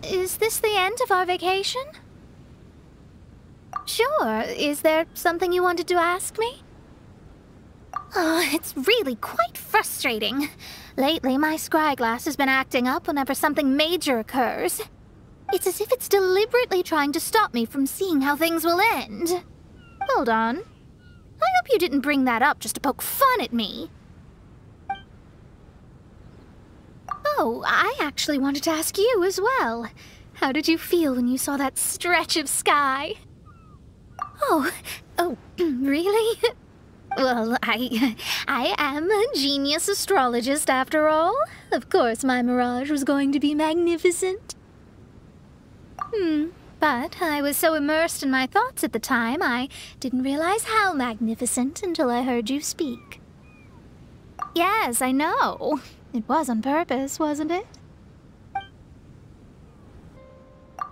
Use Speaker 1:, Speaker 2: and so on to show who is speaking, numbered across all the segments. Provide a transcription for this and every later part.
Speaker 1: is this the end of our vacation? Sure. Is there something you wanted to ask me? Oh, it's really quite frustrating. Lately, my scryglass has been acting up whenever something major occurs. It's as if it's deliberately trying to stop me from seeing how things will end. Hold on. I hope you didn't bring that up just to poke fun at me. Oh, I actually wanted to ask you as well. How did you feel when you saw that stretch of sky? Oh, really? Well, I am a genius astrologist after all. Of course my mirage was going to be magnificent. But I was so immersed in my thoughts at the time, I didn't realize how magnificent until I heard you speak. Yes, I know. It was on purpose, wasn't it?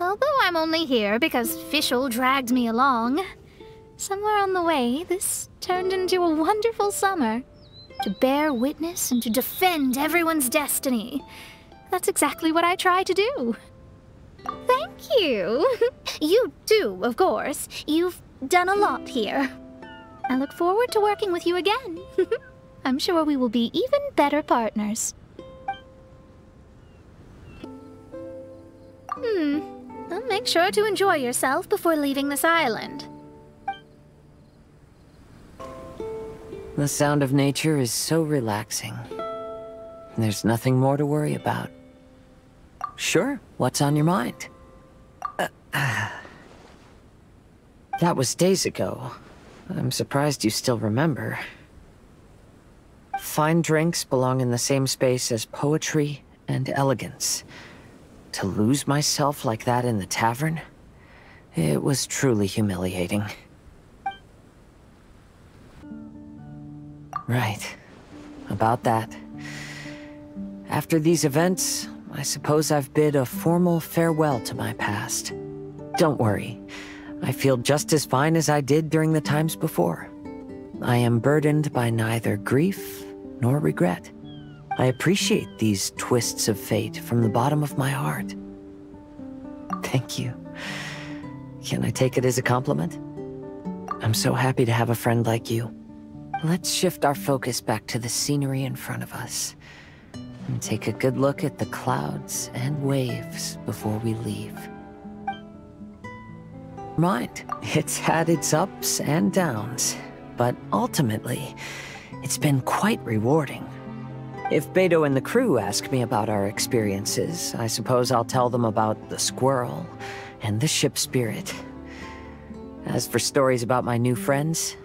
Speaker 1: Although I'm only here because Fischl dragged me along, somewhere on the way, this turned into a wonderful summer. To bear witness and to defend everyone's destiny. That's exactly what I try to do. Thank you. You too, of course. You've done a lot here. I look forward to working with you again. I'm sure we will be even better partners. Well, make sure to enjoy yourself before leaving this island.
Speaker 2: The sound of nature is so relaxing. There's nothing more to worry about. Sure, what's on your mind? That was days ago. I'm surprised you still remember. Fine drinks belong in the same space as poetry and elegance. To lose myself like that in the tavern? It was truly humiliating. Right. About that. After these events, I suppose I've bid a formal farewell to my past. Don't worry. I feel just as fine as I did during the times before. I am burdened by neither grief nor regret. I appreciate these twists of fate from the bottom of my heart. Thank you. Can I take it as a compliment? I'm so happy to have a friend like you. Let's shift our focus back to the scenery in front of us. And take a good look at the clouds and waves before we leave. Mind, it's had its ups and downs, but ultimately, it's been quite rewarding. If Beto and the crew ask me about our experiences, I suppose I'll tell them about the squirrel and the ship spirit. As for stories about my new friends,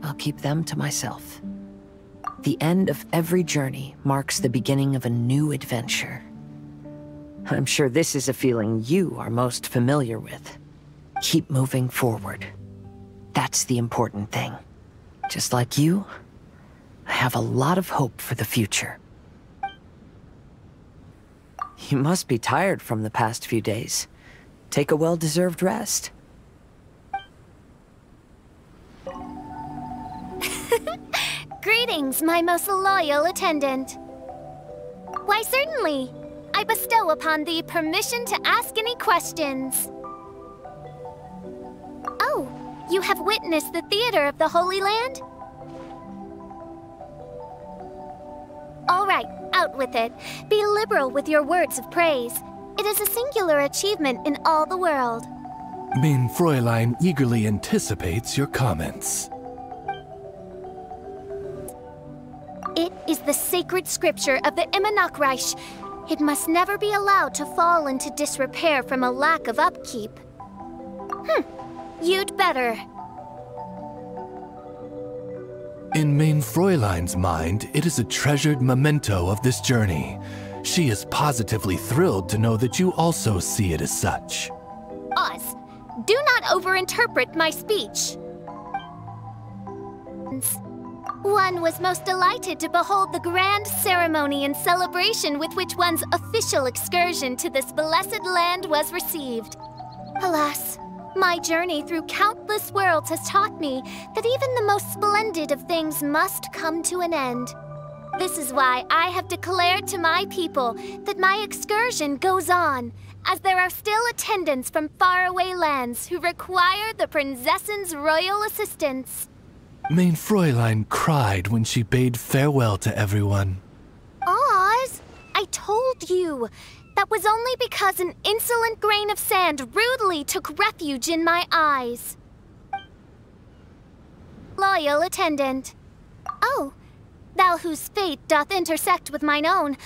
Speaker 2: I'll keep them to myself. The end of every journey marks the beginning of a new adventure. I'm sure this is a feeling you are most familiar with. Keep moving forward. That's the important thing. Just like you, I have a lot of hope for the future. You must be tired from the past few days. Take a well-deserved rest.
Speaker 3: Greetings, my most loyal attendant. Why, certainly. I bestow upon thee permission to ask any questions. Oh, you have witnessed the theater of the Holy Land? All right, out with it. Be liberal with your words of praise. It is a singular achievement in all the world.
Speaker 4: Mein Fräulein eagerly anticipates your comments.
Speaker 3: It is the sacred scripture of the Immernachtstraum. It must never be allowed to fall into disrepair from a lack of upkeep. You'd better.
Speaker 4: In Mein Fräulein's mind, it is a treasured memento of this journey. She is positively thrilled to know that you also see it as such.
Speaker 3: Oz, do not overinterpret my speech. One was most delighted to behold the grand ceremony and celebration with which one's official excursion to this blessed land was received. Alas, my journey through countless worlds has taught me that even the most splendid of things must come to an end. This is why I have declared to my people that my excursion goes on, as there are still attendants from faraway lands who require the princess's royal assistance.
Speaker 4: Mein Fräulein cried when she bade farewell to everyone.
Speaker 3: Oz, I told you. That was only because an insolent grain of sand rudely took refuge in my eyes. Loyal attendant. Oh, thou whose fate doth intersect with mine own,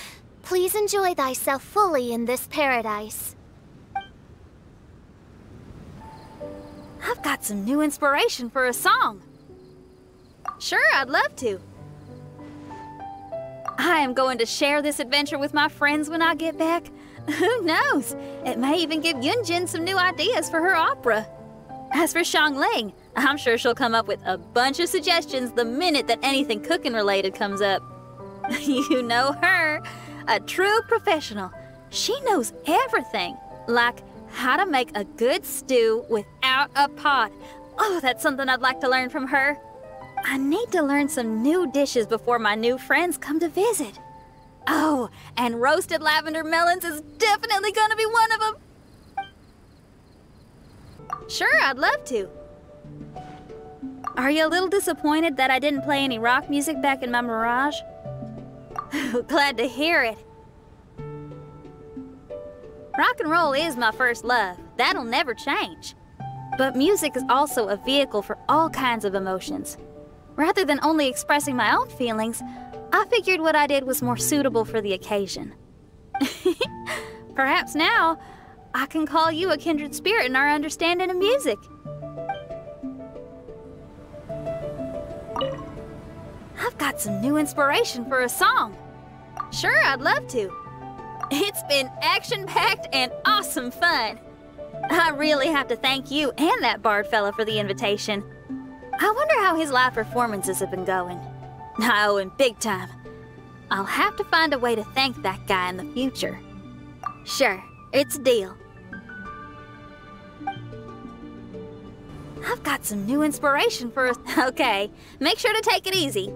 Speaker 3: please enjoy thyself fully in this paradise.
Speaker 5: I've got some new inspiration for a song. Sure, I'd love to. I am going to share this adventure with my friends when I get back. Who knows? It may even give Yunjin some new ideas for her opera. As for Xiangling, I'm sure she'll come up with a bunch of suggestions the minute that anything cooking related comes up. You know her, a true professional. She knows everything, like how to make a good stew without a pot. Oh, that's something I'd like to learn from her. I need to learn some new dishes before my new friends come to visit. Oh, and roasted lavender melons is definitely gonna be one of them. Sure, I'd love to. Are you a little disappointed that I didn't play any rock music back in my Mirage? Glad to hear it. Rock and roll is my first love. That'll never change. But music is also a vehicle for all kinds of emotions. Rather than only expressing my own feelings, I figured what I did was more suitable for the occasion. Perhaps now, I can call you a kindred spirit in our understanding of music. I've got some new inspiration for a song. Sure, I'd love to. It's been action-packed and awesome fun. I really have to thank you and that bard fella for the invitation. I wonder how his live performances have been going. I owe him big time. I'll have to find a way to thank that guy in the future. Sure, it's a deal. I've got some new inspiration for a... Okay, make sure to take it easy.